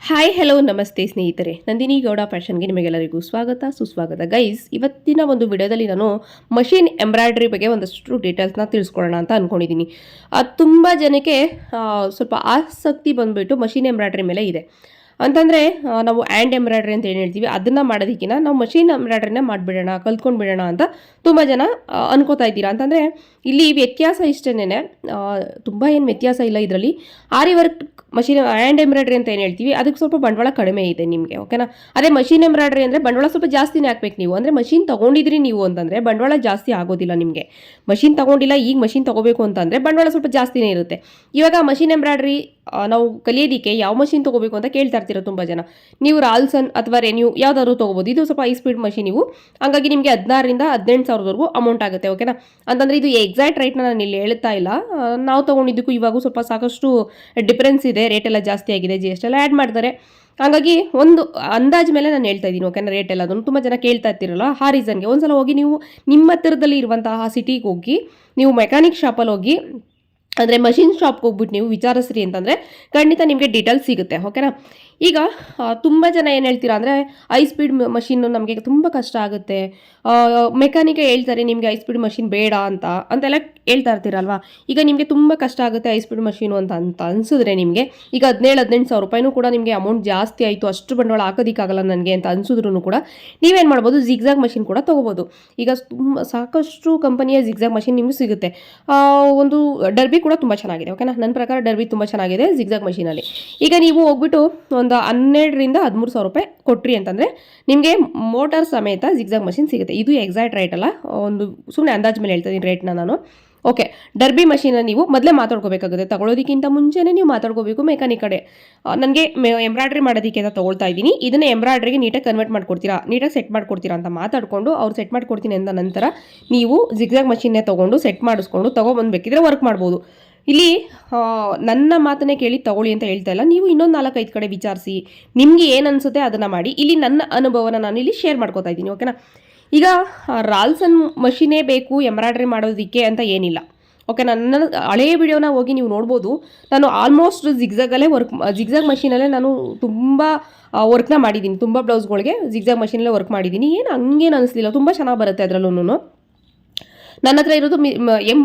Hi hello ನಮಸ್ತೆ ಸ್ನೇಹಿತರೆ, ನಂದಿನಿ ಗೌಡ ಫ್ಯಾಷನ್ಗೆ ನಿಮಗೆಲ್ಲರಿಗೂ ಸ್ವಾಗತ ಸುಸ್ವಾಗತ. ಗೈಸ್, ಇವತ್ತಿನ ಒಂದು ವಿಡಿಯೋದಲ್ಲಿ ನಾನು ಮಷಿನ್ ಎಂಬ್ರಾಯ್ಡ್ರಿ ಬಗ್ಗೆ ಒಂದಷ್ಟು ಡೀಟೇಲ್ಸ್ನ ತಿಳಿಸ್ಕೊಡೋಣ ಅಂತ ಅಂದ್ಕೊಂಡಿದ್ದೀನಿ. ತುಂಬ ಜನಕ್ಕೆ ಸ್ವಲ್ಪ ಆಸಕ್ತಿ ಬಂದುಬಿಟ್ಟು ಮಷಿನ್ ಎಂಬ್ರಾಯ್ಡ್ರಿ ಮೇಲೆ ಇದೆ. ಅಂತಂದರೆ ನಾವು ಹ್ಯಾಂಡ್ ಎಂಬ್ರಾಯ್ಡ್ರಿ ಅಂತ ಏನು ಹೇಳ್ತೀವಿ ಅದನ್ನು ಮಾಡೋದಕ್ಕಿಂತ ನಾವು ಮಷಿನ್ ಎಂಬ್ರಾಯ್ಡ್ರಿನ ಮಾಡಿಬಿಡೋಣ, ಕಲ್ತ್ಕೊಂಡು ಬಿಡೋಣ ಅಂತ ತುಂಬ ಜನ ಅನ್ಕೋತಾ ಇದ್ದೀರಾ. ಅಂತಂದರೆ ಇಲ್ಲಿ ವ್ಯತ್ಯಾಸ ಇಷ್ಟೇನೆ, ತುಂಬ ಏನು ವ್ಯತ್ಯಾಸ ಇಲ್ಲ ಇದರಲ್ಲಿ. ಆರಿ ವರ್ಕ್ ಮಷಿನ್ ಹ್ಯಾಂಡ್ ಎಂಬ್ರಾಯ್ಡ್ರಿ ಅಂತ ಏನು ಹೇಳ್ತೀವಿ ಅದಕ್ಕೆ ಸ್ವಲ್ಪ ಬಂಡವಾಳ ಕಡಿಮೆ ಇದೆ ನಿಮಗೆ, ಓಕೆನಾ. ಅದೇ ಮಷಿನ್ ಎಂಬ್ರಾಯ್ಡ್ರಿ ಅಂದರೆ ಬಂಡವಾಳ ಸ್ವಲ್ಪ ಜಾಸ್ತಿನೇ ಹಾಕ್ಬೇಕು ನೀವು. ಅಂದರೆ ಮಷಿನ್ ತೊಗೊಂಡಿದ್ರಿ ನೀವು ಅಂತಂದರೆ ಬಂಡವಾಳ ಜಾಸ್ತಿ ಆಗೋದಿಲ್ಲ ನಿಮಗೆ. ಮಷಿನ್ ತೊಗೊಂಡಿಲ್ಲ, ಈಗ ಮಷಿನ್ ತೊಗೋಬೇಕು ಅಂತಂದರೆ ಬಂಡವಾಳ ಸ್ವಲ್ಪ ಜಾಸ್ತಿನೇ ಇರುತ್ತೆ. ಇವಾಗ ಮಷಿನ್ ಎಂಬ್ರಾಯ್ಡ್ರಿ ನಾವು ಕಲಿಯೋದಕ್ಕೆ ಯಾವ ಮಷಿನ್ ತೊಗೋಬೇಕು ಅಂತ ಕೇಳ್ತಾ ಇರ್ತೀರ ತುಂಬ ಜನ. ನೀವು ರಾಲ್ಸನ್ ಅಥವಾ ರೆನ್ಯೂ ಯಾವುದಾದ್ರು ತೊಗೋಬೋದು. ಇದು ಸ್ವಲ್ಪ ಹೈ ಸ್ಪೀಡ್ ಮಷಿನ್ ಇವು, ಹಂಗಾಗಿ ನಿಮಗೆ 16,000 to 18,000 ಅಮೌಂಟ್ ಆಗುತ್ತೆ, ಓಕೆನಾ. ಅಂತಂದರೆ ಇದು ಎಕ್ಸಾಕ್ಟ್ ರೇಟ್ನ ನಾನು ಇಲ್ಲಿ ಹೇಳ್ತಾ ಇಲ್ಲ. ನಾವು ತೊಗೊಂಡಿದ್ದಕ್ಕೂ ಇವಾಗೂ ಸ್ವಲ್ಪ ಸಾಕಷ್ಟು ಡಿಫ್ರೆನ್ಸ್ ಇದೆ, ರೇಟ್ ಎಲ್ಲ ಜಾಸ್ತಿ ಆಗಿದೆ, GST ಎಲ್ಲ ಆ್ಯಡ್ ಮಾಡ್ತಾರೆ. ಹಾಗಾಗಿ ಒಂದು ಅಂದಾಜು ಮೇಲೆ ನಾನು ಹೇಳ್ತಾ ಇದ್ದೀನಿ, ಓಕೆನಾ. ರೇಟ್ ಎಲ್ಲ ಅದನ್ನು ತುಂಬ ಜನ ಕೇಳ್ತಾ ಇರ್ತಿರಲ್ಲ, ಆ ರೀಸನ್ಗೆ ಒಂದ್ಸಲ ಹೋಗಿ ನೀವು ನಿಮ್ಮ ಹತ್ತಿರದಲ್ಲಿ ಇರುವಂತಹ ಸಿಟಿಗೆ ಹೋಗಿ ನೀವು ಮೆಕ್ಯಾನಿಕ್ ಶಾಪಲ್ಲಿ ಹೋಗಿ ಅಂದರೆ ಮಷಿನ್ ಶಾಪ್ಗೆ ಹೋಗ್ಬಿಟ್ಟು ನೀವು ವಿಚಾರಿಸ್ರಿ ಅಂತಂದರೆ ಖಂಡಿತ ನಿಮಗೆ ಡೀಟೇಲ್ಸ್ ಸಿಗುತ್ತೆ, ಓಕೆನಾ. ಈಗ ತುಂಬ ಜನ ಏನು ಹೇಳ್ತೀರಾ ಅಂದರೆ ಹೈ ಸ್ಪೀಡ್ ಮಷಿನ್ನು ನಮಗೆ ತುಂಬ ಕಷ್ಟ ಆಗುತ್ತೆ, ಮೆಕ್ಯಾನಿಕೇ ಹೇಳ್ತಾರೆ ನಿಮಗೆ ಹೈ ಸ್ಪೀಡ್ ಮಷಿನ್ ಬೇಡ ಅಂತೆಲ್ಲ ಹೇಳ್ತಾ ಇರ್ತೀರಲ್ವಾ. ಈಗ ನಿಮಗೆ ತುಂಬ ಕಷ್ಟ ಆಗುತ್ತೆ ಹೈ ಸ್ಪೀಡ್ ಮಷೀನು ಅಂತ ಅನಿಸಿದ್ರೆ ನಿಮಗೆ ಈಗ 17,000-18,000 ರೂಪಾಯಿನೂ ಕೂಡ ನಿಮಗೆ ಅಮೌಂಟ್ ಜಾಸ್ತಿ ಆಯಿತು, ಅಷ್ಟು ಬಂಡವಾಳ ಹಾಕೋದಕ್ಕಾಗಲ್ಲ ನನಗೆ ಅಂತ ಅನಿಸಿದ್ರು ಕೂಡ ನೀವೇನು ಮಾಡ್ಬೋದು, ಜಿಗ್ಜಾಗ್ ಮಷಿನ್ ಕೂಡ ತೊಗೋಬೋದು. ಈಗ ತುಂಬ ಸಾಕಷ್ಟು ಕಂಪನಿಯ ಜಿಗ್ಜಾಗ್ ಮಷಿನ್ ನಿಮಗೆ ಸಿಗುತ್ತೆ. ಒಂದು ಡರ್ಬಿ ಕೂಡ ತುಂಬ ಚೆನ್ನಾಗಿದೆ, ಓಕೆನಾ. ನನ್ನ ಪ್ರಕಾರ ಡರ್ಬಿ ತುಂಬ ಚೆನ್ನಾಗಿದೆ ಜಿಗ್ಜಾಗ್ ಮಷೀನಲ್ಲಿ. ಈಗ ನೀವು ಹೋಗ್ಬಿಟ್ಟು ಒಂದು 12,000 to 13,000 ರೂಪಾಯಿ ಕೊಟ್ರಿ ಅಂತಂದರೆ ನಿಮಗೆ ಮೋಟಾರ್ ಸಮೇತ ಜಿಗ್ಜಾಗ್ ಮಷಿನ್ ಸಿಗುತ್ತೆ. ಇದು ಎಕ್ಸಾಕ್ಟ್ ರೇಟ್ ಅಲ್ಲ, ಒಂದು ಸುಮ್ಮನೆ ಅಂದಾಜು ಮೇಲೆ ಹೇಳ್ತಾ ಇದ್ದೀನಿ ರೇಟ್ನ ನಾನು, ಓಕೆ. ಡರ್ಬಿ ಮಷೀನ ನೀವು ಮೊದಲೇ ಮಾತಾಡ್ಕೋಬೇಕಾಗುತ್ತೆ, ತಗೊಳ್ಳೋದಕ್ಕಿಂತ ಮುಂಚೆನೇ ನೀವು ಮಾತಾಡ್ಕೋಬೇಕು ಮೆಕ್ಯಾನಿಕ್ ಕಡೆ. ನನಗೆ ಎಂಬ್ರಾಯ್ಡ್ರಿ ಮಾಡೋದಕ್ಕೆ ಅಂತ ತೊಗೊಳ್ತಾ ಇದ್ದೀನಿ, ಇದನ್ನು ಎಂಬ್ರಾಯ್ಡ್ರಿಗೆ ನೀಟಾಗಿ ಕನ್ವರ್ಟ್ ಮಾಡ್ಕೊಡ್ತೀರಾ, ನೀಟಾಗಿ ಸೆಟ್ ಮಾಡ್ಕೊಡ್ತೀರಾ ಅಂತ ಮಾತಾಡಿಕೊಂಡು ಅವ್ರು ಸೆಟ್ ಮಾಡ್ಕೊಡ್ತೀನಿ ಅಂದ ನಂತರ ನೀವು ಜಿಗ್ಜಾಗ್ ಮಷೀನ್ನೇ ತೊಗೊಂಡು ಸೆಟ್ ಮಾಡಿಸ್ಕೊಂಡು ತೊಗೊಬಂದ್ಬೇಕಿದ್ರೆ ವರ್ಕ್ ಮಾಡ್ಬೋದು. ಇಲ್ಲಿ ನನ್ನ ಮಾತನ್ನೇ ಕೇಳಿ ತಗೊಳ್ಳಿ ಅಂತ ಹೇಳ್ತಾ ಇಲ್ಲ, ನೀವು ಇನ್ನೊಂದು 4-5 ಕಡೆ ವಿಚಾರಿಸಿ ನಿಮಗೆ ಏನು ಅನಿಸುತ್ತೆ ಅದನ್ನು ಮಾಡಿ. ಇಲ್ಲಿ ನನ್ನ ಅನುಭವನ ನಾನು ಇಲ್ಲಿ ಶೇರ್ ಮಾಡ್ಕೋತಾ ಇದ್ದೀನಿ, ಓಕೆನಾ. ಈಗ ರಾಲ್ಸನ್ ಮಷೀನೇ ಬೇಕು ಎಂಬ್ರಾಯ್ಡ್ರಿ ಮಾಡೋದಕ್ಕೆ ಅಂತ ಏನಿಲ್ಲ, ಓಕೆ. ನನ್ನ ಹಳೆಯ ವಿಡಿಯೋನ ಹೋಗಿ ನೀವು ನೋಡ್ಬೋದು. ನಾನು ಆಲ್ಮೋಸ್ಟ್ ಜಿಗ್ಜಾಗ್ ಮಷೀನಲ್ಲೇ ನಾನು ತುಂಬ ವರ್ಕ್ನ ಮಾಡಿದ್ದೀನಿ, ತುಂಬ ಬ್ಲೌಸ್ಗಳಿಗೆ ಜಿಗ್ಜಾಗ್ ಮಷೀನಲ್ಲೇ ವರ್ಕ್ ಮಾಡಿದ್ದೀನಿ. ಏನು ಹಂಗೇನು ಅನಿಸ್ಲಿಲ್ಲ, ತುಂಬ ಚೆನ್ನಾಗಿ ಬರುತ್ತೆ ಅದರಲ್ಲೂ. ನನ್ನ ಹತ್ರ ಇರೋದು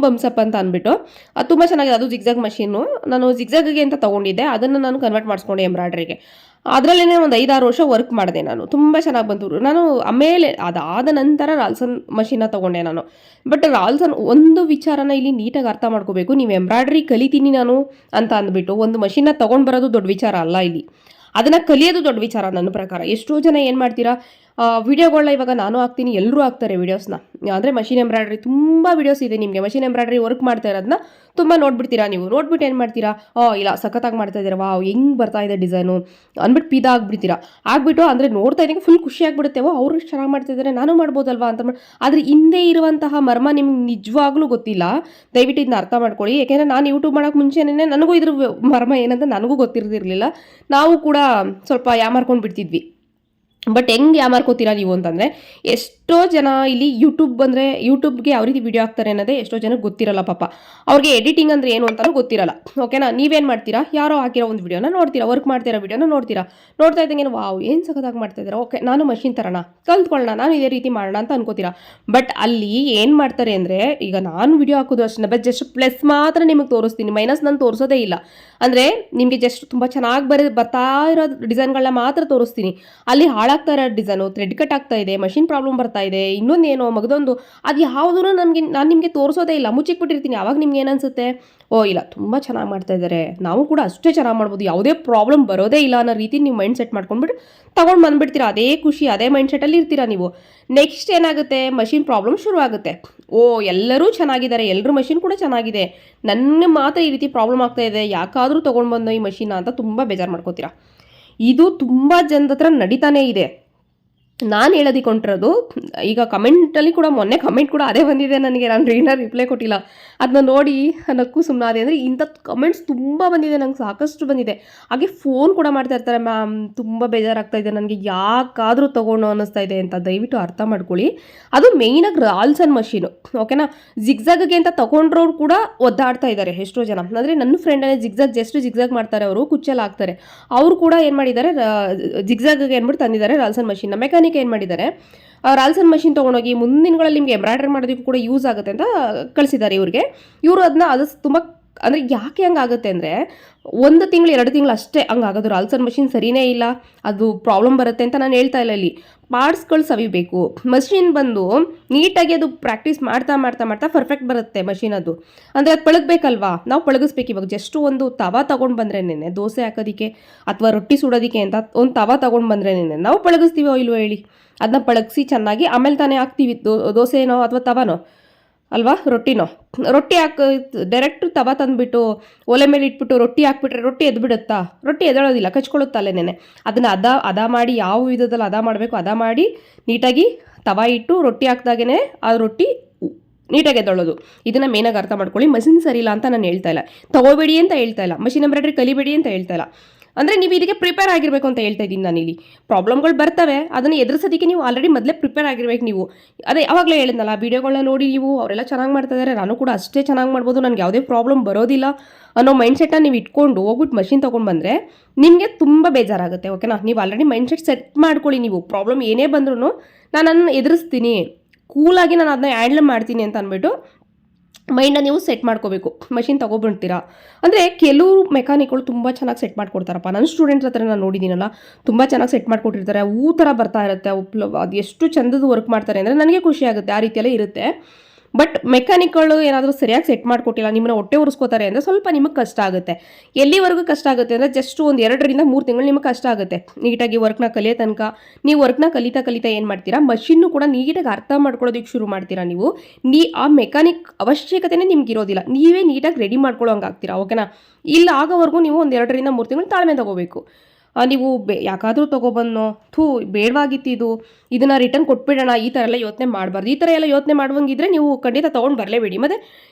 ಬಂಸಪ್ ಅಂತ ಅಂದ್ಬಿಟ್ಟು ಅದು ತುಂಬ ಚೆನ್ನಾಗಿದೆ, ಅದು ಜಿಗ್ಜಾಗ್ ಮಷೀನು. ನಾನು ಜಿಗ್ಜಾಗ್ಗೆ ಅಂತ ತೊಗೊಂಡಿದ್ದೆ, ಅದನ್ನು ನಾನು ಕನ್ವರ್ಟ್ ಮಾಡಿಸ್ಕೊಂಡೆ ಎಂಬ್ರಾಯ್ಡ್ರಿಗೆ. ಅದರಲ್ಲೇ ಒಂದು 5-6 ವರ್ಷ ವರ್ಕ್ ಮಾಡಿದೆ ನಾನು, ತುಂಬ ಚೆನ್ನಾಗಿ ಬಂತು. ನಾನು ಆಮೇಲೆ ಅದಾದ ನಂತರ ರಾಲ್ಸನ್ ಮಷೀನ ತೊಗೊಂಡೆ ನಾನು. ಬಟ್ ರಾಲ್ಸನ್ ಒಂದು ವಿಚಾರನ ಇಲ್ಲಿ ನೀಟಾಗಿ ಅರ್ಥ ಮಾಡ್ಕೋಬೇಕು, ನೀವು ಎಂಬ್ರಾಯ್ಡ್ರಿ ಕಲಿತೀನಿ ನಾನು ಅಂತ ಅಂದ್ಬಿಟ್ಟು ಒಂದು ಮಷೀನ ತೊಗೊಂಡು ಬರೋದು ದೊಡ್ಡ ವಿಚಾರ ಅಲ್ಲ, ಇಲ್ಲಿ ಅದನ್ನು ಕಲಿಯೋದು ದೊಡ್ಡ ವಿಚಾರ ನನ್ನ ಪ್ರಕಾರ. ಎಷ್ಟೋ ಜನ ಏನು ಮಾಡ್ತೀರಾ, ವಿಡಿಯೋಗಳನ್ನ ಇವಾಗ ನಾನು ಹಾಕ್ತೀನಿ, ಎಲ್ಲರೂ ಹಾಕ್ತಾರೆ ವೀಡಿಯೋಸ್ನ. ಅಂದರೆ ಮಷಿನ್ ಎಂಬ್ರಾಯ್ಡ್ರಿ ತುಂಬ ವೀಡಿಯೋಸ್ ಇದೆ ನಿಮಗೆ, ಮಷಿನ್ ಎಂಬ್ರಾಯ್ಡ್ರಿ ವರ್ಕ್ ಮಾಡ್ತಾ ಇರೋದನ್ನ ತುಂಬ ನೋಡ್ಬಿಡ್ತೀರಾ ನೀವು. ನೋಡ್ಬಿಟ್ಟು ಏನು ಮಾಡ್ತೀರಾ, ಇಲ್ಲ ಸಖತ್ತಾಗಿ ಮಾಡ್ತಾ ಇದ್ದೀರಾ, ವಾವ್ ಹೆಂಗೆ ಬರ್ತಾ ಇದೆ ಡಿಸೈನು ಅಂದ್ಬಿಟ್ಟು ಆಗ್ಬಿಡ್ತೀರಾ. ಆಗ್ಬಿಟ್ಟು ಅಂದರೆ ನೋಡ್ತಾ ಇದ್ದೀನಿ ಫುಲ್ ಖುಷಿ ಆಗ್ಬಿಡುತ್ತೆ, ಅವರು ಎಷ್ಟು ಚೆನ್ನಾಗಿ ಮಾಡ್ತಿದ್ದಾರೆ ನಾನು ಮಾಡ್ಬೋದಲ್ವಾ ಅಂತ. ಆದರೆ ಹಿಂದೆ ಇರುವಂತಹ ಮರ್ಮ ನಿಮ್ಗೆ ನಿಜವಾಗ್ಲೂ ಗೊತ್ತಿಲ್ಲ. ದಯವಿಟ್ಟು ಇದನ್ನ ಅರ್ಥ ಮಾಡ್ಕೊಳ್ಳಿ, ಯಾಕೆಂದರೆ ನಾನು ಯೂಟ್ಯೂಬ್ ಮಾಡೋಕ್ಕೆ ಮುಂಚೆನೇ ನನಗೂ ಇದ್ರ ಮರ್ಮ ಏನಂತ ನನಗೂ ಗೊತ್ತಿರ್ತಿರ್ಲಿಲ್ಲ. ನಾವು ಕೂಡ ಸ್ವಲ್ಪ ಯಾಮಾರ್ಕೊಂಡು ಬಿಡ್ತಿದ್ವಿ. ಬಟ್ ಹೆಂಗೆ ಯಾಮಾರ್ಕೋತೀರಾ ನೀವು ಅಂತಂದರೆ, ಎಷ್ಟೋ ಜನ ಇಲ್ಲಿ ಯೂಟ್ಯೂಬ್ಗೆ ಯಾವ ರೀತಿ ವಿಡಿಯೋ ಹಾಕ್ತಾರೆ ಅನ್ನೋದೇ ಎಷ್ಟೋ ಜನಕ್ಕೆ ಗೊತ್ತಿರಲ್ಲ ಪಾಪ. ಅವ್ರಿಗೆ ಎಡಿಟಿಂಗ್ ಅಂದರೆ ಏನು ಅಂತಲೂ ಗೊತ್ತಿರಲ್ಲ, ಓಕೆನಾ. ನೀವೇನು ಮಾಡ್ತೀರಾ, ಯಾರೋ ಹಾಕಿರೋ ಒಂದು ವಿಡಿಯೋನ ನೋಡ್ತೀರಾ, ವರ್ಕ್ ಮಾಡ್ತಿರೋ ವಿಡಿಯೋನ ನೋಡ್ತಾ ಇದ್ದಂಗೆ ವಾವ್ ಏನು ಸಖತ್ತಾಗಿ ಮಾಡ್ತಾ ಇದ್ದಾರೆ, ಓಕೆ ನಾನು ಮಷಿನ್ ತರೋಣ, ಕಲ್ತ್ಕೊಳ್ಳೋಣ, ನಾನು ಇದೇ ರೀತಿ ಮಾಡೋಣ ಅಂತ ಅನ್ಕೋತೀರಾ. ಬಟ್ ಅಲ್ಲಿ ಏನು ಮಾಡ್ತಾರೆ ಅಂದರೆ, ಈಗ ನಾನು ವಿಡಿಯೋ ಹಾಕೋದು ಅಷ್ಟೇ, ಬಟ್ ಜಸ್ಟ್ ಪ್ಲಸ್ ಮಾತ್ರ ನಿಮಗೆ ತೋರಿಸ್ತೀನಿ, ಮೈನಸ್ ನಾನು ತೋರಿಸೋದೇ ಇಲ್ಲ. ಅಂದರೆ ನಿಮಗೆ ಜಸ್ಟ್ ತುಂಬ ಚೆನ್ನಾಗಿ ಬರ್ತಾ ಇರೋ ಡಿಸೈನ್ಗಳನ್ನ ಮಾತ್ರ ತೋರಿಸ್ತೀನಿ. ಅಲ್ಲಿ ಹಾಳಾಗ್ತಾ ಇರೋ ಡಿಸೈನು, ಥ್ರೆಡ್ ಕಟ್ ಆಗ್ತಾ ಇದೆ, ಮಷಿನ್ ಪ್ರಾಬ್ಲಮ್ ಬರ್ತಾ ಇದೆ, ಇನ್ನೊಂದೇನೋ ಮಗದೊಂದು, ಅದು ಯಾವುದೂ ನಾನು ನಿಮಗೆ ತೋರಿಸೋದೇ ಇಲ್ಲ, ಮುಚ್ಚಿಕ್ಬಿಟ್ಟಿರ್ತೀನಿ. ಆವಾಗ ನಿಮ್ಗೆ ಏನನ್ಸುತ್ತೆ, ಓ ಇಲ್ಲ ತುಂಬ ಚೆನ್ನಾಗಿ ಮಾಡ್ತಾ ಇದ್ದಾರೆ, ನಾವು ಕೂಡ ಅಷ್ಟೇ ಚೆನ್ನಾಗಿ ಮಾಡ್ಬೋದು, ಯಾವುದೇ ಪ್ರಾಬ್ಲಮ್ ಬರೋದೇ ಇಲ್ಲ ಅನ್ನೋ ರೀತಿ ನೀವು ಮೈಂಡ್ ಸೆಟ್ ಮಾಡ್ಕೊಂಡ್ಬಿಟ್ಟು ತೊಗೊಂಡು ಬಂದುಬಿಡ್ತೀರಾ. ಅದೇ ಖುಷಿ, ಅದೇ ಮೈಂಡ್ ಸೆಟ್ಟಲ್ಲಿ ಇರ್ತೀರಾ ನೀವು. ನೆಕ್ಸ್ಟ್ ಏನಾಗುತ್ತೆ, ಮಷಿನ್ ಪ್ರಾಬ್ಲಮ್ ಶುರು ಆಗುತ್ತೆ. ಓ ಎಲ್ಲರೂ ಚೆನ್ನಾಗಿದ್ದಾರೆ, ಎಲ್ಲರೂ ಮಷಿನ್ ಕೂಡ ಚೆನ್ನಾಗಿದೆ, ನನ್ನ ಮಾತ್ರ ಈ ರೀತಿ ಪ್ರಾಬ್ಲಮ್ ಆಗ್ತಾ ಇದೆ, ಯಾಕಾದರೂ ತೊಗೊಂಡು ಬಂದು ಈ ಮಷಿನ ಅಂತ ತುಂಬ ಬೇಜಾರು ಮಾಡ್ಕೋತೀರಾ. ಇದು ತುಂಬ ಜನದ ಹತ್ರ ನಡೀತಾನೇ ಇದೆ. ನಾನು ಹೇಳೋದಕ್ಕೆ ಹೊಂಟಿರೋದು, ಈಗ ಕಮೆಂಟಲ್ಲಿ ಕೂಡ ಮೊನ್ನೆ ಕಮೆಂಟ್ ಕೂಡ ಅದೇ ಬಂದಿದೆ ನನಗೆ, ನಾನು ರಿಪ್ಲೈ ಕೊಟ್ಟಿಲ್ಲ. ಅದನ್ನ ನೋಡಿ ನಕ್ಕು ಸುಮ್ಮನಾದೆ. ಅಂದರೆ ಇಂಥ ಕಮೆಂಟ್ಸ್ ತುಂಬ ಬಂದಿದೆ, ನಂಗೆ ಸಾಕಷ್ಟು ಬಂದಿದೆ. ಹಾಗೆ ಫೋನ್ ಕೂಡ ಮಾಡ್ತಾ ಇರ್ತಾರೆ, ಮ್ಯಾಮ್ ತುಂಬ ಬೇಜಾರಾಗ್ತಾ ಇದೆ ನನಗೆ, ಯಾಕಾದರೂ ತೊಗೊಂಡು ಅನ್ನಿಸ್ತಾ ಇದೆ ಅಂತ. ದಯವಿಟ್ಟು ಅರ್ಥ ಮಾಡ್ಕೊಳ್ಳಿ, ಅದು ಮೇಯ್ನಾಗಿ ರಾಲ್ಸನ್ ಮಷೀನು, ಓಕೆನಾ. ಜಿಗ್ಜಾಗ್ಗೆ ಅಂತ ತೊಗೊಂಡ್ರವ್ರು ಕೂಡ ಒದ್ದಾಡ್ತಾ ಇದ್ದಾರೆ ಎಷ್ಟೋ ಜನ. ಅಂದರೆ ನನ್ನ ಫ್ರೆಂಡನೇ ಜಿಗ್ಜಾಗ್ ಮಾಡ್ತಾರೆ, ಅವರು ಕುಚ್ಚಲ್ಲಿ ಹಾಕ್ತಾರೆ. ಅವರು ಕೂಡ ಏನು ಮಾಡಿದ್ದಾರೆ, ಜಿಗ್ಜಾಗ್ಗೆ ಅಂದ್ಬಿಟ್ಟು ತಂದಿದ್ದಾರೆ ರಾಲ್ಸನ್ ಮಷೀನ್ನ. ಮೆಕ್ಯಾನಿಕ್ ಏನು ಮಾಡಿದ್ದಾರೆ, ರಾಲ್ಸನ್ ಮಷೀನ್ ತೊಗೊಂಡೋಗಿ ಮುಂದಿನಗಳಲ್ಲಿ ನಿಮಗೆ ಎಂಬ್ರಾಯ್ಡ್ರಿ ಮಾಡೋದಕ್ಕೂ ಕೂಡ ಯೂಸ್ ಆಗುತ್ತೆ ಅಂತ ಕಳಿಸಿದ್ದಾರೆ ಇವ್ರಿಗೆ. ಇವರು ಅದನ್ನ ಅದು ತುಂಬ ಅಂದರೆ ಯಾಕೆ ಹಂಗಾಗುತ್ತೆ ಅಂದರೆ, 1 ತಿಂಗಳು 2 ತಿಂಗಳು ಅಷ್ಟೇ ಹಂಗಾಗೋದು. ರಾಲ್ಸನ್ ಮಷೀನ್ ಸರಿಯೇ ಇಲ್ಲ, ಅದು ಪ್ರಾಬ್ಲಮ್ ಬರುತ್ತೆ ಅಂತ ನಾನು ಹೇಳ್ತಾ ಇಲ್ಲ. ಇಲ್ಲಿ ಪಾರ್ಟ್ಸ್ಗಳು ಸವಿಬೇಕು. ಮಷೀನ್ ಬಂದು ನೀಟಾಗಿ ಅದು ಪ್ರಾಕ್ಟೀಸ್ ಮಾಡ್ತಾ ಮಾಡ್ತಾ ಮಾಡ್ತಾ ಪರ್ಫೆಕ್ಟ್ ಬರುತ್ತೆ ಮಷೀನ್. ಅದು ಅಂದರೆ ಅದು ಪಳಗಬೇಕಲ್ವಾ, ನಾವು ಪಳಗಿಸ್ಬೇಕು. ಇವಾಗ ಜಸ್ಟ್ ಒಂದು ತವಾ ತೊಗೊಂಡು ಬಂದ್ರೇನೆ, ದೋಸೆ ಹಾಕೋದಕ್ಕೆ ಅಥವಾ ರೊಟ್ಟಿ ಸುಡೋದಕ್ಕೆ ಅಂತ ಒಂದು ತವಾ ತೊಗೊಂಡು ಬಂದ್ರೇನೆ ನಾವು ಪಳಗಿಸ್ತೀವೋ ಇಲ್ವೋ ಹೇಳಿ. ಅದನ್ನ ಪಳಗಿಸಿ ಚೆನ್ನಾಗಿ ಆಮೇಲೆ ತಾನೇ ಹಾಕ್ತೀವಿ ದೋಸೆನೋ ಅಥವಾ ತವಾನೋ ಅಲ್ವಾ, ರೊಟ್ಟಿ ಡೈರೆಕ್ಟ್ ತವಾ ತಂದುಬಿಟ್ಟು ಒಲೆ ಮೇಲೆ ಇಟ್ಬಿಟ್ಟು ರೊಟ್ಟಿ ಹಾಕ್ಬಿಟ್ರೆ ರೊಟ್ಟಿ ಎದ್ಬಿಡುತ್ತಾ? ರೊಟ್ಟಿ ಎದ್ದೇಳೋದಿಲ್ಲ, ಕಚ್ಕೊಳ್ಳುತ್ತೆ ಅಲ್ಲೇನೆ. ಅದನ್ನು ಅದ ಮಾಡಿ ಯಾವ ವಿಧದಲ್ಲಿ ಅದ ಮಾಡಬೇಕು ಅದ ಮಾಡಿ ನೀಟಾಗಿ ತವಾ ಇಟ್ಟು ರೊಟ್ಟಿ ಹಾಕ್ದಾಗೇ ಆ ರೊಟ್ಟಿ ನೀಟಾಗಿ ಎದ್ದೊಳ್ಳೋದು. ಇದನ್ನು ಮೇನಾಗಿ ಅರ್ಥ ಮಾಡ್ಕೊಳ್ಳಿ. ಮಷಿನ್ ಸರಿ ಇಲ್ಲ ಅಂತ ನಾನು ಹೇಳ್ತಾ ಇಲ್ಲ, ತೊಗೋಬೇಡಿ ಅಂತ ಹೇಳ್ತಾ ಇಲ್ಲ, ಮಷಿನ್ ಎಂಬ್ರಾಯ್ಡ್ರಿ ಕಲಿಬೇಡಿ ಅಂತ ಹೇಳ್ತಾ ಇಲ್ಲ. ಅಂದರೆ ನೀವು ಇದಕ್ಕೆ ಪ್ರಿಪೇರ್ ಆಗಿರಬೇಕು ಅಂತ ಹೇಳ್ತಾ ಇದ್ದೀನಿ ನಾನು. ಇಲ್ಲಿ ಪ್ರಾಬ್ಲಮ್ಗಳು ಬರ್ತವೆ, ಅದನ್ನು ಎದುರಿಸೋದಕ್ಕೆ ನೀವು ಆಲ್ರೆಡಿ ಮೊದಲೇ ಪ್ರಿಪೇರ್ ಆಗಿರ್ಬೇಕು ನೀವು. ಅದೇ ಯಾವಾಗಲೇ ಹೇಳಿದ್ನಲ್ಲ, ವೀಡಿಯೋಗಳನ್ನ ನೋಡಿ ನೀವು ಅವರೆಲ್ಲ ಚೆನ್ನಾಗಿ ಮಾಡ್ತಾ ಇದ್ದಾರೆ, ನಾನು ಕೂಡ ಅಷ್ಟೇ ಚೆನ್ನಾಗಿ ಮಾಡ್ಬೋದು, ನನಗೆ ಯಾವುದೇ ಪ್ರಾಬ್ಲಮ್ ಬರೋದಿಲ್ಲ ಅನ್ನೋ ಮೈಂಡ್ಸೆಟ್ನ ನೀವು ಇಟ್ಕೊಂಡು ಹೋಗ್ಬಿಟ್ಟು ಮಷಿನ್ ತೊಗೊಂಡು ಬಂದರೆ ನಿಮಗೆ ತುಂಬ ಬೇಜಾರಾಗುತ್ತೆ, ಓಕೆನಾ. ನೀವು ಆಲ್ರೆಡಿ ಮೈಂಡ್ಸೆಟ್ ಸೆಟ್ ಮಾಡ್ಕೊಳ್ಳಿ. ನೀವು ಪ್ರಾಬ್ಲಮ್ ಏನೇ ಬಂದ್ರೂ ನಾನು ಅದನ್ನು ಎದುರಿಸ್ತೀನಿ, ಕೂಲಾಗಿ ನಾನು ಅದನ್ನ ಹ್ಯಾಂಡಲ್ ಮಾಡ್ತೀನಿ ಅಂತ ಅಂದ್ಬಿಟ್ಟು ಮೈಂಡನ್ನ ನೀವು ಸೆಟ್ ಮಾಡ್ಕೋಬೇಕು. ಮಷಿನ್ ತೊಗೊಬಿಡ್ತೀರಾ ಅಂದರೆ ಕೆಲವರು ಮೆಕ್ಯಾನಿಕ್ಗಳು ತುಂಬ ಚೆನ್ನಾಗಿ ಸೆಟ್ ಮಾಡ್ಕೊಡ್ತಾರಪ್ಪ. ನನ್ನ ಸ್ಟೂಡೆಂಟ್ಸ್ ಹತ್ರ ನಾನು ನೋಡಿದ್ದೀನಲ್ಲ, ತುಂಬ ಚೆನ್ನಾಗಿ ಸೆಟ್ ಮಾಡಿಕೊಟ್ಟಿರ್ತಾರೆ. ಥರ ಬರ್ತಾ ಇರುತ್ತೆ, ಅದು ಎಷ್ಟು ಚಂದದ ವರ್ಕ್ ಮಾಡ್ತಾರೆ ಅಂದರೆ ನನಗೆ ಖುಷಿ ಆಗುತ್ತೆ. ಆ ರೀತಿಯಲ್ಲೇ ಇರುತ್ತೆ. ಬಟ್ ಮೆಕ್ಯಾನಿಕ್ಗಳು ಏನಾದರೂ ಸರಿಯಾಗಿ ಸೆಟ್ ಮಾಡಿಕೊಟ್ಟಿಲ್ಲ, ನಿಮ್ಮನ್ನ ಹೊಟ್ಟೆ ಉರಿಸ್ಕೋತಾರೆ ಅಂದರೆ ಸ್ವಲ್ಪ ನಿಮಗೆ ಕಷ್ಟ ಆಗುತ್ತೆ. ಎಲ್ಲಿವರೆಗೂ ಕಷ್ಟ ಆಗುತ್ತೆ ಅಂದರೆ ಜಸ್ಟ್ ಒಂದು 2 ರಿಂದ 3 ತಿಂಗಳು ನಿಮಗೆ ಕಷ್ಟ ಆಗುತ್ತೆ ನೀಟಾಗಿ ವರ್ಕ್ನ ಕಲಿಯೋ ತನಕ. ನೀವು ವರ್ಕ್ನ ಕಲಿತಾ ಏನು ಮಾಡ್ತೀರಾ, ಮಷಿನ್ನು ಕೂಡ ನೀಟಾಗಿ ಅರ್ಥ ಮಾಡ್ಕೊಳ್ಳೋದಕ್ಕೆ ಶುರು ಮಾಡ್ತೀರಾ. ನೀವು ಆ ಮೆಕ್ಯಾನಿಕ್ ಅವಶ್ಯಕತೆನೇ ನಿಮ್ಗೆ ಇರೋದಿಲ್ಲ, ನೀವೇ ನೀಟಾಗಿ ರೆಡಿ ಮಾಡ್ಕೊಳ್ಳೋ ಹಂಗೆ ಆಗ್ತೀರಾ, ಓಕೆನಾ. ಇಲ್ಲ ಆಗೋವರೆಗೂ ನೀವು ಒಂದು 2 ರಿಂದ 3 ತಿಂಗಳು ತಾಳ್ಮೆ ತೊಗೋಬೇಕು. ನೀವು ಯಾಕಾದರೂ ತೊಗೊಬಂದು ಬೇಡವಾಗಿತ್ತು ಇದನ್ನು ರಿಟರ್ನ್ ಕೊಟ್ಬಿಡೋಣ ಈ ಥರ ಎಲ್ಲ ಯೋಚನೆ ಮಾಡಬಾರ್ದು. ಈ ಥರ ಎಲ್ಲ ಯೋಚನೆ ಮಾಡುವಂಗಿದ್ರೆ ನೀವು ಖಂಡಿತ ತೊಗೊಂಡು ಬರಲೇಬೇಡಿ. ಮತ್ತು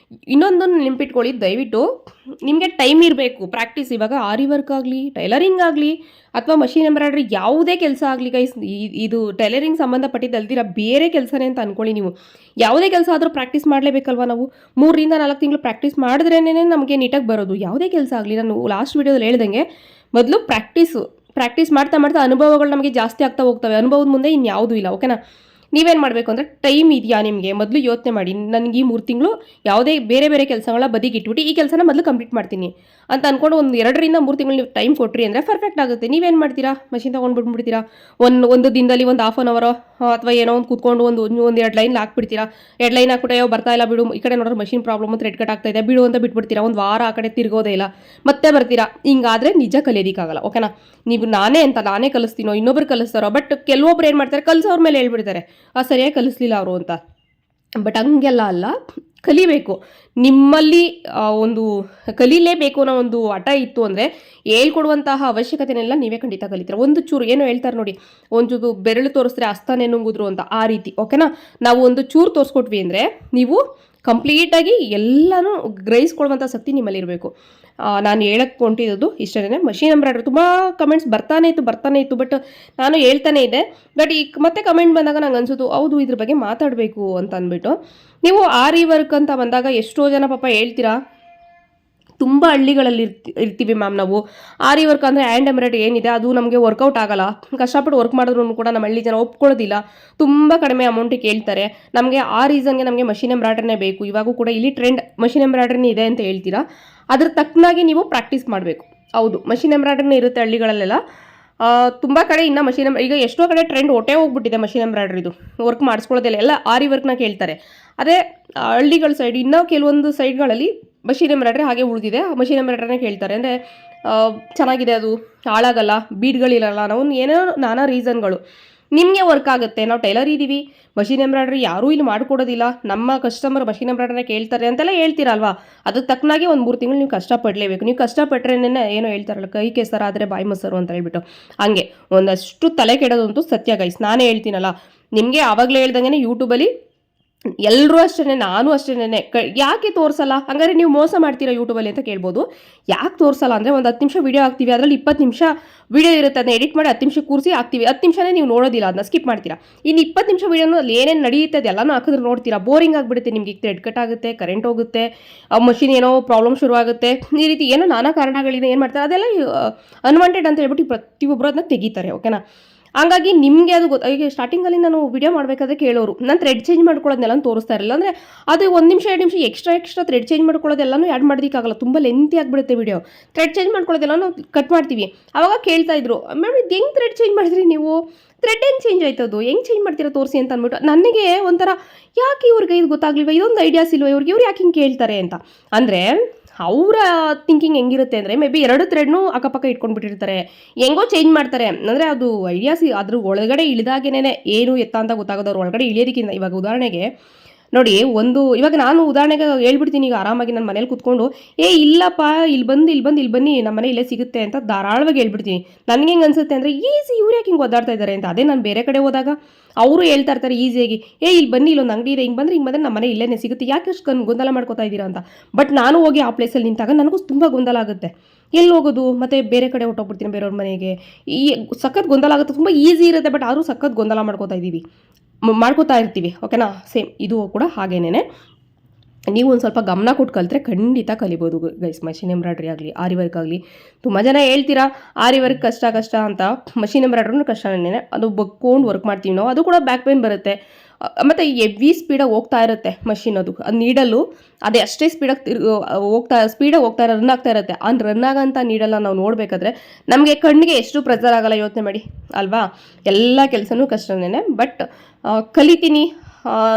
ಇನ್ನೊಂದನ್ನು ನೆನ್ಪಿಟ್ಕೊಳ್ಳಿ, ದಯವಿಟ್ಟು ನಿಮಗೆ ಟೈಮ್ ಇರಬೇಕು ಪ್ರಾಕ್ಟೀಸ್. ಇವಾಗ ಆರಿ ವರ್ಕ್ ಆಗಲಿ, ಟೈಲರಿಂಗ್ ಆಗಲಿ ಅಥವಾ ಮಷಿನ್ ಎಂಬ್ರಾಯ್ಡ್ರಿ ಯಾವುದೇ ಕೆಲಸ ಆಗಲಿ ಗೈಸ್, ಇದು ಟೈಲರಿಂಗ್ ಸಂಬಂಧಪಟ್ಟಿದ್ದಲ್ದಿರ ಬೇರೆ ಕೆಲಸನೇ ಅಂತ ಅಂದ್ಕೊಳ್ಳಿ. ನೀವು ಯಾವುದೇ ಕೆಲಸ ಆದರೂ ಪ್ರಾಕ್ಟೀಸ್ ಮಾಡಲೇಬೇಕಲ್ವ. ನಾವು 3 ರಿಂದ 4 ತಿಂಗಳು ಪ್ರಾಕ್ಟೀಸ್ ಮಾಡಿದ್ರೇ ನಮಗೆ ನೀಟಾಗಿ ಬರೋದು. ಯಾವುದೇ ಕೆಲಸ ಆಗಲಿ, ನಾನು ಲಾಸ್ಟ್ ವೀಡಿಯೋದಲ್ಲಿ ಹೇಳ್ದಂಗೆ ಮೊದಲು ಪ್ರಾಕ್ಟೀಸ್ ಮಾಡ್ತಾ ಅನುಭವಗಳು ನಮಗೆ ಜಾಸ್ತಿ ಆಗ್ತಾ ಹೋಗ್ತವೆ. ಅನುಭವದ ಮುಂದೆ ಇನ್ಯಾವುದೂ ಇಲ್ಲ, ಓಕೆನಾ. ನೀವೇನು ಮಾಡಬೇಕು ಅಂದರೆ, ಟೈಮ್ ಇದೆಯಾ ನಿಮಗೆ, ಮೊದಲು ಯೋಚನೆ ಮಾಡಿ, ನನಗೆ ಈ 3 ತಿಂಗಳು ಯಾವುದೇ ಬೇರೆ ಕೆಲಸಗಳ ಬದಿಗೆ ಇಟ್ಬಿಟ್ಟು ಈ ಕೆಲಸನ ಮೊದಲು ಕಂಪ್ಲೀಟ್ ಮಾಡ್ತೀನಿ ಅಂತ ಅಂದ್ಕೊಂಡು ಒಂದು 2 ರಿಂದ 3 ತಿಂಗಳು ನೀವು ಟೈಮ್ ಕೊಟ್ರಿ ಅಂದರೆ ಪರ್ಫೆಕ್ಟ್ ಆಗುತ್ತೆ. ನೀವೇನು ಮಾಡ್ತೀರಾ, ಮಷಿನ್ ತೊಗೊಂಡು ಬಿಟ್ಬಿಡ್ತೀರಾ. ಒಂದು ದಿನದಲ್ಲಿ ಒಂದು ಹಾಫ್ ಆನ್ ಅವರೋ ಅಥವಾ ಏನೋ ಒಂದು ಕೂತ್ಕೊಂಡು ಒಂದು 2 ಲೈನ್ ಹಾಕ್ಬಿಡ್ತೀರಾ. 2 ಲೈನ್ ಹಾಕ್ಬಿಟ್ಟು ಯಾವ ಬರ್ತಾ ಇಲ್ಲ ಬಿಡು, ಈ ಕಡೆ ನೋಡಿದ್ರೆ ಮಷಿನ್ ಪ್ರಾಬ್ಲಮ್ ಥ್ರೆಡ್ ಕಟ್ ಆಗ್ತಾ ಇದೆ ಬಿಡು ಅಂತ ಬಿಟ್ಬಿಡ್ತೀರಾ. ಒಂದು ವಾರ ಆ ಕಡೆ ತಿರ್ಗೋದೇ ಇಲ್ಲ, ಮತ್ತೆ ಬರ್ತೀರಾ. ಹಿಂಗಾದರೆ ನಿಜ ಕಲಿಯೋದಕ್ಕಾಗಲ್ಲ, ಓಕೆನಾ. ನೀವು ನಾನೇ ಕಲಿಸ್ತೀನೋ ಇನ್ನೊಬ್ರು ಕಲಿಸ್ತಾರೋ, ಬಟ್ ಕೆಲವೊಬ್ರು ಏನು ಮಾಡ್ತಾರೆ, ಕಲಿಸೋರ ಮೇಲೆ ಹೇಳ್ಬಿಡ್ತಾರೆ ಸರಿಯಾಗಿ ಕಲಿಸ್ಲಿಲ್ಲ ಅವರು ಅಂತ. ಬಟ್ ಹಂಗೆಲ್ಲ ಅಲ್ಲ, ಕಲಿಬೇಕು. ನಿಮ್ಮಲ್ಲಿ ಒಂದು ಕಲೀಲೇಬೇಕು ಅನ್ನೋ ಒಂದು ಹಠ ಇತ್ತು ಅಂದರೆ ಹೇಳ್ಕೊಡುವಂತಹ ಅವಶ್ಯಕತೆನೆಲ್ಲ ನೀವೇ ಖಂಡಿತ ಕಲಿತೀರ. ಒಂದು ಚೂರು ಏನೋ ಹೇಳ್ತಾರೆ ನೋಡಿ, ಒಂದು ಬೆರಳು ತೋರಿಸಿದ್ರೆ ಹಸ್ತನೇ ನುಂಗಿದ್ರು ಅಂತ, ಆ ರೀತಿ, ಓಕೆನಾ. ನಾವು ಒಂದು ಚೂರು ತೋರಿಸ್ಕೊಟ್ವಿ ಅಂದರೆ ನೀವು ಕಂಪ್ಲೀಟಾಗಿ ಎಲ್ಲನೂ ಗ್ರಹಿಸ್ಕೊಳ್ಳುವಂಥ ಶಕ್ತಿ ನಿಮ್ಮಲ್ಲಿರಬೇಕು. ನಾನು ಹೇಳಕ್ಕೆ ಹೊಂಟಿದ್ದು ಇಷ್ಟೇ. ಮಷಿನ್ ಎಂಬ್ರಾಯ್ಡ್ರಿ ತುಂಬ ಕಮೆಂಟ್ಸ್ ಬರ್ತಾನೆ ಇತ್ತು, ಬಟ್ ನಾನು ಹೇಳ್ತಾನೆ ಇದ್ದೆ. ಬಟ್ ಈಗ ಮತ್ತೆ ಕಮೆಂಟ್ ಬಂದಾಗ ನಂಗೆ ಅನ್ಸೋದು, ಹೌದು ಇದ್ರ ಬಗ್ಗೆ ಮಾತಾಡಬೇಕು ಅಂತ ಅಂದ್ಬಿಟ್ಟು. ನೀವು ಆರಿ ವರ್ಕ್ ಅಂತ ಬಂದಾಗ ಎಷ್ಟೋ ಜನ ಪಾಪ ಹೇಳ್ತೀರಾ, ತುಂಬ ಹಳ್ಳಿಗಳಲ್ಲಿ ಇರ್ತೀವಿ ಮ್ಯಾಮ್ ನಾವು. ಆರಿ ವರ್ಕ್ ಅಂದರೆ ಹ್ಯಾಂಡ್ ಎಂಬ್ರಾಯ್ಡ್ರಿ ಏನಿದೆ ಅದು ನಮಗೆ ವರ್ಕೌಟ್ ಆಗಲ್ಲ, ಕಷ್ಟಪಟ್ಟು ವರ್ಕ್ ಮಾಡಿದ್ರು ಕೂಡ ನಮ್ಮ ಹಳ್ಳಿ ಜನ ಒಪ್ಕೊಳ್ಳೋದಿಲ್ಲ, ತುಂಬ ಕಡಿಮೆ ಅಮೌಂಟಿಗೆ ಕೇಳ್ತಾರೆ. ನಮಗೆ ಆ ರೀಸನ್ಗೆ ನಮಗೆ ಮಷಿನ್ ಎಂಬ್ರಾಯ್ಡ್ರಿನೇ ಬೇಕು. ಇವಾಗೂ ಕೂಡ ಇಲ್ಲಿ ಟ್ರೆಂಡ್ ಮಷಿನ್ ಎಂಬ್ರಾಯ್ಡ್ರಿನೇ ಇದೆ ಅಂತ ಹೇಳ್ತೀರಾ, ಅದ್ರ ತಕ್ಕನಾಗಿ ನೀವು ಪ್ರಾಕ್ಟೀಸ್ ಮಾಡಬೇಕು. ಹೌದು, ಮಷಿನ್ ಎಂಬ್ರಾಯ್ಡ್ರಿನೇ ಇರುತ್ತೆ ಹಳ್ಳಿಗಳಲ್ಲೆಲ್ಲ. ತುಂಬ ಕಡೆ ಇನ್ನು ಈಗ ಎಷ್ಟೋ ಕಡೆ ಟ್ರೆಂಡ್ ಹೊಟ್ಟೆ ಹೋಗ್ಬಿಟ್ಟಿದೆ ಮಷಿನ್ ಎಂಬ್ರಾಯ್ಡ್ರಿದು. ವರ್ಕ್ ಮಾಡಿಸ್ಕೊಳ್ಳೋದಿಲ್ಲ, ಎಲ್ಲ ಆರಿ ವರ್ಕ್ನ ಕೇಳ್ತಾರೆ. ಅದೇ ಹಳ್ಳಿಗಳ ಸೈಡ್ ಇನ್ನೂ ಕೆಲವೊಂದು ಸೈಡ್ಗಳಲ್ಲಿ ಮಷಿನ್ ಎಂಬ್ರಾಯ್ಡ್ರಿ ಹಾಗೆ ಉಳಿದಿದೆ, ಮಷಿನ್ ಎಂಬ್ರಾಯ್ಡ್ರಿನೇ ಕೇಳ್ತಾರೆ. ಅಂದರೆ ಚೆನ್ನಾಗಿದೆ, ಅದು ಹಾಳಾಗಲ್ಲ, ಬೀಡ್ಗಳಿರಲ್ಲ, ನಾವು ಏನೋ ನಾನಾ ರೀಸನ್ಗಳು. ನಿಮಗೆ ವರ್ಕ್ ಆಗುತ್ತೆ, ನಾವು ಟೈಲರ್ ಇದ್ದೀವಿ, ಮಷಿನ್ ಎಂಬ್ರಾಯ್ಡ್ರಿ ಯಾರೂ ಇಲ್ಲಿ ಮಾಡಿಕೊಡೋದಿಲ್ಲ, ನಮ್ಮ ಕಸ್ಟಮರ್ ಮಷಿನ್ ಎಂಬ್ರಾಯ್ಡ್ರಿನೇ ಕೇಳ್ತಾರೆ ಅಂತೆಲ್ಲ ಹೇಳ್ತೀರಲ್ವಾ. ಅದಕ್ಕೆ ತಕ್ಕನಾಗಿ ಒಂದು 3 ತಿಂಗಳು ನೀವು ಕಷ್ಟಪಡಲೇಬೇಕು. ನೀವು ಕಷ್ಟಪಟ್ಟರೇನೆ ಏನೋ ಹೇಳ್ತಾರಲ್ಲ, ಕೈ ಕೆಸರ ಆದರೆ ಬಾಯಿ ಮೊಸರು ಅಂತ ಹೇಳ್ಬಿಟ್ಟು, ಹಂಗೆ ಒಂದಷ್ಟು ತಲೆ ಕೆಡೋದಂತೂ ಸತ್ಯ ಗೈಸ್. ನಾನೇ ಹೇಳ್ತೀನಲ್ಲ ನಿಮಗೆ, ಆವಾಗಲೇ ಹೇಳ್ದಂಗೆ ಯೂಟ್ಯೂಬಲ್ಲಿ ಎಲ್ಲರೂ ಅಷ್ಟೇ, ನಾನು ಅಷ್ಟೇನೆ. ಯಾಕೆ ತೋರಿಸಲ್ಲ? ಹಂಗಾದ್ರೆ ನೀವು ಮೋಸ ಮಾಡ್ತೀರಾ ಯೂಟ್ಯೂಬಲ್ಲಿ ಅಂತ ಕೇಳ್ಬೋದು. ಯಾಕೆ ತೋರಿಸಲ್ಲ ಅಂದರೆ, ಒಂದು 10 ನಿಮಿಷ ವೀಡಿಯೋ ಹಾಕ್ತೀವಿ, ಅದರಲ್ಲಿ 20 ನಿಮಿಷ ವೀಡಿಯೋ ಇರುತ್ತೆ, ಅದನ್ನ ಎಡಿಟ್ ಮಾಡಿ 10 ನಿಮಿಷ ಕೂರಿಸಿ ಹಾಕ್ತೀವಿ. 10 ನಿಮಿಷನೇ ನೀವು ನೋಡೋದಿಲ್ಲ, ಅದನ್ನ ಸ್ಕಿಪ್ ಮಾಡ್ತೀರಾ. ಇನ್ನು 20 ನಿಮಿಷ ವೀಡಿಯೋನು ಅಲ್ಲಿ ಏನೇನು ನಡೆಯುತ್ತೆ ಅದೆಲ್ಲನೂ ಹಾಕಿದ್ರೆ ನೋಡ್ತೀರಾ. ಬೋರಿಂಗ್ ಆಗಿಬಿಡುತ್ತೆ ನಿಮಗೆ. ಥ್ರೆಡ್ ಕಟ್ ಆಗುತ್ತೆ, ಕರೆಂಟ್ ಹೋಗುತ್ತೆ, ಆ ಮಷಿನ್ ಏನೋ ಪ್ರಾಬ್ಲಮ್ ಶುರುವಾಗುತ್ತೆ, ಈ ರೀತಿ ಏನೋ ನಾನಾ ಕಾರಣಗಳಿದೆ. ಏನು ಮಾಡ್ತಾರೆ ಅದೆಲ್ಲ ಅನ್ವಾಂಟೆಡ್ ಅಂತ ಹೇಳ್ಬಿಟ್ಟು ಪ್ರತಿಯೊಬ್ಬರು ಅದನ್ನ ತೆಗಿತಾರೆ. ಓಕೆನಾ? ಹಂಗಾಗಿ ನಿಮಗೆ ಅದು ಈಗ ಸ್ಟಾರ್ಟಿಂಗಲ್ಲಿ ನಾನು ವಿಡಿಯೋ ಮಾಡಬೇಕಾದ್ರೆ ಕೇಳೋರು, ನಾನು ಥ್ರೆಡ್ ಚೇಂಜ್ ಮಾಡ್ಕೊಳ್ಳೋದನ್ನೆಲ್ಲ ತೋರಿಸ್ತಾ ಇರಲಿಲ್ಲ. ಅಂದರೆ ಅದು 1 ನಿಮಿಷ 2 ನಿಮಿಷ ಎಕ್ಸ್ಟ್ರಾ ಥ್ರೆಡ್ ಚೇಂಜ್ ಮಾಡ್ಕೊಳ್ಳೋದೆಲ್ಲನೂ ಆ್ಯಡ್ ಮಾಡೋದಕ್ಕಾಗಲ್ಲ, ತುಂಬ ಲೆಂತಿ ಆಗಿಬಿಡುತ್ತೆ ವಿಡಿಯೋ. ಥ್ರೆಡ್ ಚೇಂಜ್ ಮಾಡ್ಕೊಳ್ಳೋದೆಲ್ಲನೂ ಕಟ್ ಮಾಡ್ತೀವಿ. ಆವಾಗ ಕೇಳ್ತಾ ಇದ್ರು, ಮ್ಯಾಮ್ ಇದು ಹೆಂಗೆ ಥ್ರೆಡ್ ಚೇಂಜ್ ಮಾಡಿದ್ರಿ ನೀವು? ಥ್ರೆಡ್ ಹೆಂಗೆ ಚೇಂಜ್ ಆಯ್ತದು, ಹೆಂಗೆ ಚೇಂಜ್ ಮಾಡ್ತೀರಾ ತೋರಿಸಿ ಅಂತ ಅಂದ್ಬಿಟ್ಟು ನನಗೆ ಒಂಥರ ಯಾಕೆ ಇವ್ರಿಗೆ ಇದು ಗೊತ್ತಾಗ್ಲಿಲ್ವ, ಇದೊಂದು ಐಡಿಯಾಸ್ ಇಲ್ವ ಇವ್ರಿಗೆ, ಇವ್ರು ಯಾಕೆ ಹಿಂಗೆ ಕೇಳ್ತಾರೆ ಅಂತ. ಅಂದರೆ ಅವರ ಥಿಂಕಿಂಗ್ ಹೆಂಗಿರುತ್ತೆ ಅಂದರೆ, ಮೇ ಬಿ 2 ಥ್ರೆಡ್ನೂ ಅಕ್ಕಪಕ್ಕ ಇಟ್ಕೊಂಡ್ಬಿಟ್ಟಿರ್ತಾರೆ, ಹೆಂಗೋ ಚೇಂಜ್ ಮಾಡ್ತಾರೆ. ಅಂದರೆ ಅದು ಐಡಿಯಾಸ್ ಅದ್ರ ಒಳಗಡೆ ಇಳಿದಾಗೇನೆ ಏನು ಎತ್ತ ಅಂತ ಗೊತ್ತಾಗೋದು, ಅವ್ರ ಒಳಗಡೆ ಇಳಿಯೋದಕ್ಕಿಂತ. ಇವಾಗ ಉದಾಹರಣೆಗೆ ನೋಡಿ, ಇವಾಗ ನಾನು ಉದಾಹರಣೆಗೆ ಹೇಳ್ಬಿಡ್ತೀನಿ, ಈಗ ಆರಾಮಾಗಿ ನನ್ನ ಮನೇಲಿ ಕೂತ್ಕೊಂಡು, ಇಲ್ಲಪ್ಪ ಇಲ್ಲಿ ಬನ್ನಿ, ನಮ್ಮ ಮನೆ ಇಲ್ಲೇ ಸಿಗುತ್ತೆ ಅಂತ ಧಾರಾಳವಾಗಿ ಹೇಳ್ಬಿಡ್ತೀನಿ. ನನಗೆ ಹೆಂಗೆ ಅನ್ಸುತ್ತೆ ಅಂದರೆ, ಈಸಿ, ಇವ್ರು ಯಾಕೆ ಹಿಂಗೆ ಒದ್ದಾಡ್ತಾ ಇದ್ದಾರೆ ಅಂತ. ಅದೇ ನಾನು ಬೇರೆ ಕಡೆ ಹೋದಾಗ ಅವರು ಹೇಳ್ತಾ ಇರ್ತಾರೆ ಈಸಿಯಾಗಿ, ಇಲ್ಲಿ ಬನ್ನಿ, ಇಲ್ಲೊಂದು ಅಂಗಡಿ ಇದೆ, ಹಿಂಗೆ ಬಂದರೆ ನಮ್ಮ ಮನೆ ಇಲ್ಲೇ ಸಿಗುತ್ತೆ, ಯಾಕೆ ಅಷ್ಟು ಗೊಂದಲ ಮಾಡ್ಕೋತಾ ಇದ್ದೀರಾ ಅಂತ. ಬಟ್ ನಾನು ಹೋಗಿ ಆ ಪ್ಲೇಸಲ್ಲಿ ನಿಂತಾಗ ನನಗೂ ತುಂಬ ಗೊಂದಲ ಆಗುತ್ತೆ. ಎಲ್ಲಿ ಹೋಗೋದು, ಮತ್ತು ಬೇರೆ ಕಡೆ ಹೊಟ್ಟೋಗ್ಬಿಡ್ತೀನಿ ಬೇರೆಯವ್ರ ಮನೆಗೆ. ಈ ಸಖತ್ ಗೊಂದಲ ಆಗುತ್ತೆ. ತುಂಬ ಈಸಿ ಇರುತ್ತೆ, ಬಟ್ ಆದರೂ ಸಖತ್ ಗೊಂದಲ ಮಾಡ್ಕೋತಾ ಇರ್ತೀವಿ. ಓಕೆನಾ? ಸೇಮ್ ಇದು ಕೂಡ ಹಾಗೇನೆ. ನೀವು ಒಂದು ಸ್ವಲ್ಪ ಗಮನ ಕೊಟ್ಟು ಕಲಿತ್ರೆ ಖಂಡಿತ ಕಲಿಬೋದು ಗೈಸ್. ಮಷಿನ್ ಎಂಬ್ರಾಯ್ಡ್ರಿ ಆಗಲಿ, ಆರಿ ವರ್ಕ್ ಆಗಲಿ. ತುಂಬ ಜನ ಹೇಳ್ತೀರಾ ಆರಿ ವರ್ಕ್ ಕಷ್ಟ ಅಂತ. ಮಷಿನ್ ಎಂಬ್ರಾಯ್ಡ್ರಿನೂ ಕಷ್ಟನೇ. ಅದು ಬಗ್ಕೊಂಡು ವರ್ಕ್ ಮಾಡ್ತೀವಿ ನಾವು, ಅದು ಕೂಡ ಬ್ಯಾಕ್ ಪೇನ್ ಬರುತ್ತೆ. ಮತ್ತು ಎವಿ ಸ್ಪೀಡಾಗಿ ಹೋಗ್ತಾ ಇರುತ್ತೆ ಮಷಿನ್. ಅದು ನೀಡಲು ಅದೇ ಅಷ್ಟೇ ಸ್ಪೀಡಾಗಿ ಹೋಗ್ತಾ ರನ್ ಆಗ್ತಾ ಇರುತ್ತೆ. ಆ ರನ್ ಆಗೋಂಥ ನೀಡಲ್ಲ ನಾವು ನೋಡಬೇಕಾದ್ರೆ ನಮಗೆ ಕಣ್ಣಿಗೆ ಎಷ್ಟು ಪ್ರೆಸರ್ ಆಗಲ್ಲ, ಯೋಚನೆ ಮಾಡಿ ಅಲ್ವಾ. ಎಲ್ಲ ಕೆಲಸನೂ ಕಷ್ಟನೇ. ಬಟ್ ಕಲಿತೀನಿ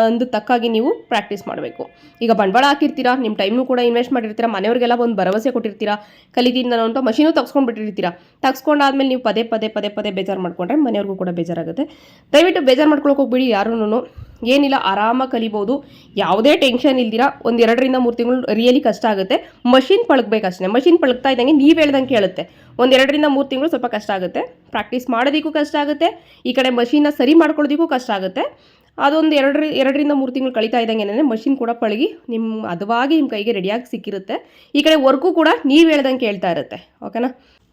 ಅಂದು ತಕ್ಕಾಗಿ ನೀವು ಪ್ರಾಕ್ಟೀಸ್ ಮಾಡಬೇಕು. ಈಗ ಬಂಡವಾಳ ಹಾಕಿರ್ತೀರಾ, ನಿಮ್ಮ ಟೈಮ್ನೂ ಕೂಡ ಇನ್ವೆಸ್ಟ್ ಮಾಡಿರ್ತೀರಾ, ಮನೆಯವ್ರಿಗೆಲ್ಲ ಒಂದು ಭರವಸೆ ಕೊಟ್ಟಿರ್ತೀರಾ, ಕಲಿತೀನಿ ನಾನು ಅಂತ. ಮಷೀನು ತಗ್ಸ್ಕೊಂಡ್ಬಿಟ್ಟಿರ್ತೀರಾ. ತಗ್ಸ್ಕೊಂಡಾದ್ಮೇಲೆ ನೀವು ಪದೇ ಬೇಜಾರು ಮಾಡ್ಕೊಂಡ್ರೆ ಮನೆಯವ್ರಿಗೂ ಕೂಡ ಬೇಜಾರಾಗುತ್ತೆ. ದಯವಿಟ್ಟು ಬೇಜಾರು ಮಾಡ್ಕೊಳಕ್ಕೆ ಹೋಗ್ಬಿಡಿ ಯಾರೂ. ಏನಿಲ್ಲ, ಆರಾಮಾಗಿ ಕಲಿಬೋದು, ಯಾವುದೇ ಟೆನ್ಷನ್ ಇಲ್ದಿರ. 1-2 ರಿಂದ 3 ತಿಂಗಳು ರಿಯಲಿ ಕಷ್ಟ ಆಗುತ್ತೆ. ಮಷಿನ್ ಪಳಗಬೇಕಷ್ಟೇ. ಮಷಿನ್ ಪಳಗ್ತಾ ಇದ್ದಂಗೆ ನೀವು ಹೇಳ್ದಂಗೆ ಕೇಳುತ್ತೆ. 1-2 ರಿಂದ 3 ತಿಂಗಳು ಸ್ವಲ್ಪ ಕಷ್ಟ ಆಗುತ್ತೆ. ಪ್ರಾಕ್ಟೀಸ್ ಮಾಡೋದಕ್ಕೂ ಕಷ್ಟ ಆಗುತ್ತೆ, ಈ ಕಡೆ ಮಷೀನ್ನ ಸರಿ ಮಾಡ್ಕೊಳ್ಳೋದಕ್ಕೂ ಕಷ್ಟ ಆಗುತ್ತೆ. ಅದೊಂದು 2 ರಿಂದ 3 ತಿಂಗಳು ಕಳೀತಾ ಇದ್ದಂಗೆ ಮಷಿನ್ ಕೂಡ ಪಳಗಿ ಅದವಾಗಿ ನಿಮ್ಮ ಕೈಗೆ ರೆಡಿಯಾಗಿ ಸಿಕ್ಕಿರುತ್ತೆ. ಈ ಕಡೆ ವರ್ಕು ಕೂಡ ನೀವು ಹೇಳ್ದಂಗೆ ಕೇಳ್ತಾ ಇರುತ್ತೆ. ಓಕೆನಾ?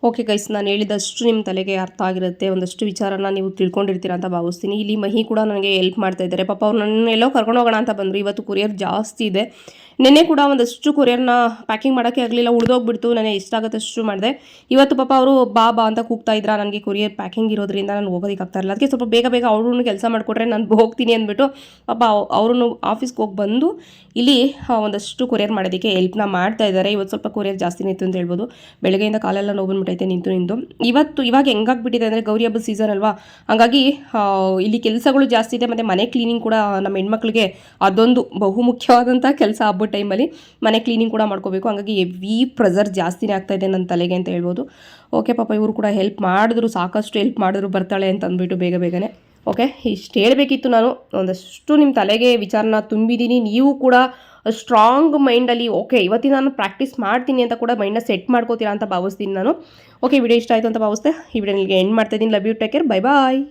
ಓಕೆ ಗೈಸ್, ನಾನು ಹೇಳಿದಷ್ಟು ನಿಮ್ಮ ತಲೆಗೆ ಅರ್ಥ ಆಗಿರುತ್ತೆ. ಒಂದಷ್ಟು ವಿಚಾರನ ನೀವು ತಿಳ್ಕೊಂಡಿರ್ತೀರ ಅಂತ ಭಾವಿಸ್ತೀನಿ. ಇಲ್ಲಿ ಮಹಿ ಕೂಡ ನನಗೆ ಹೆಲ್ಪ್ ಮಾಡ್ತಾ ಇದ್ದಾರೆ. ಪಾಪ ಅವ್ರು ನನ್ನ ಎಲ್ಲೋ ಕರ್ಕೊಂಡು ಹೋಗೋಣ ಅಂತ ಬಂದರು. ಇವತ್ತು ಕೊರಿಯರ್ ಜಾಸ್ತಿ ಇದೆ. ನೆನ್ನೆ ಕೂಡ ಒಂದಷ್ಟು ಕೊರಿಯರ್ನ ಪ್ಯಾಕಿಂಗ್ ಮಾಡೋಕ್ಕೆ ಆಗಲಿಲ್ಲ, ಉಳಿದೋಗ್ಬಿಡ್ತು. ನನಗೆ ಎಷ್ಟಾಗುತ್ತಷ್ಟು ಮಾಡಿದೆ. ಇವತ್ತು ಪಾಪ ಅವರು ಬಾ ಅಂತ ಕೂಗ್ತಾ ಇದ್ರ. ನನಗೆ ಕೊರಿಯರ್ ಪ್ಯಾಕಿಂಗ್ ಇರೋದ್ರಿಂದ ನಾನು ಹೋಗೋದಕ್ಕಾಗ್ತಾ ಇರಲಿಲ್ಲ. ಅದಕ್ಕೆ ಸ್ವಲ್ಪ ಬೇಗ ಅವ್ರೂ ಕೆಲಸ ಮಾಡಿಕೊಟ್ರೆ ನಾನು ಹೋಗ್ತೀನಿ ಅಂದ್ಬಿಟ್ಟು ಪಾಪ ಅವರು ಆಫೀಸ್ಗೆ ಹೋಗಿ ಬಂದು ಇಲ್ಲಿ ಒಂದಷ್ಟು ಕೊರಿಯರ್ ಮಾಡೋದಕ್ಕೆ ಹೆಲ್ಪ್ನ ಮಾಡ್ತಾ ಇದ್ದಾರೆ. ಇವತ್ತು ಸ್ವಲ್ಪ ಕೊರಿಯರ್ ಜಾಸ್ತಿನೇ ಇತ್ತು ಅಂತ ಹೇಳ್ಬೋದು. ಬೆಳಗ್ಗೆಯಿಂದ ಕಾಲೆಲ್ಲ ನೋವು ಬಂದ್ಬಿಟ್ಟೈತೆ ನಿಂತು. ಇವಾಗ ಹೆಂಗಾಗ್ಬಿಟ್ಟಿದೆ ಅಂದರೆ, ಗೌರಿ ಹಬ್ಬದ ಸೀಸನ್ ಅಲ್ವಾ, ಹಾಗಾಗಿ ಇಲ್ಲಿ ಕೆಲಸಗಳು ಜಾಸ್ತಿ ಇದೆ. ಮತ್ತು ಮನೆ ಕ್ಲೀನಿಂಗ್ ಕೂಡ ನಮ್ಮ ಹೆಣ್ಮಕ್ಳಿಗೆ ಅದೊಂದು ಬಹುಮುಖ್ಯವಾದಂಥ ಕೆಲಸ. ಹಬ್ಬದ ಟೈಮಲ್ಲಿ ಮನೆ ಕ್ಲೀನಿಂಗ್ ಕೂಡ ಮಾಡ್ಕೋಬೇಕು. ಹಾಗಾಗಿ ಹೆವಿ ಪ್ರೆಸರ್ ಜಾಸ್ತಿನೇ ಆಗ್ತಾ ಇದೆ ನನ್ನ ತಲೆಗೆ ಅಂತ ಹೇಳ್ಬೋದು. ಓಕೆ, ಪಾಪ ಇವರು ಕೂಡ ಹೆಲ್ಪ್ ಮಾಡಿದ್ರು, ಸಾಕಷ್ಟು ಹೆಲ್ಪ್ ಮಾಡಿದ್ರು, ಬರ್ತಾಳೆ ಅಂತ ಅಂದ್ಬಿಟ್ಟು ಬೇಗನೆ. ಓಕೆ, ಇಷ್ಟು ಹೇಳಬೇಕಿತ್ತು ನಾನು. ಒಂದಷ್ಟು ನಿಮ್ಮ ತಲೆಗೆ ವಿಚಾರನ ತುಂಬಿದ್ದೀನಿ. ನೀವು ಕೂಡ ಸ್ಟ್ರಾಂಗ್ ಮೈಂಡಲ್ಲಿ ಓಕೆ ಇವತ್ತಿನ ನಾನು ಪ್ರಾಕ್ಟೀಸ್ ಮಾಡ್ತೀನಿ ಅಂತ ಕೂಡ ಮೈಂಡ್ನ ಸೆಟ್ ಮಾಡ್ಕೋತೀರಾ ಅಂತ ಭಾವಿಸ್ತೀನಿ ನಾನು. ಓಕೆ, ವಿಡಿಯೋ ಇಷ್ಟ ಆಯಿತು ಅಂತ ಭಾವಿಸ್ತೆ. ಈ ವಿಡಿಯೋ ನಿಮಗೆ ಎಂಡ್ ಮಾಡ್ತಾ ಇದ್ದೀನಿ. Love you, take care, bye bye.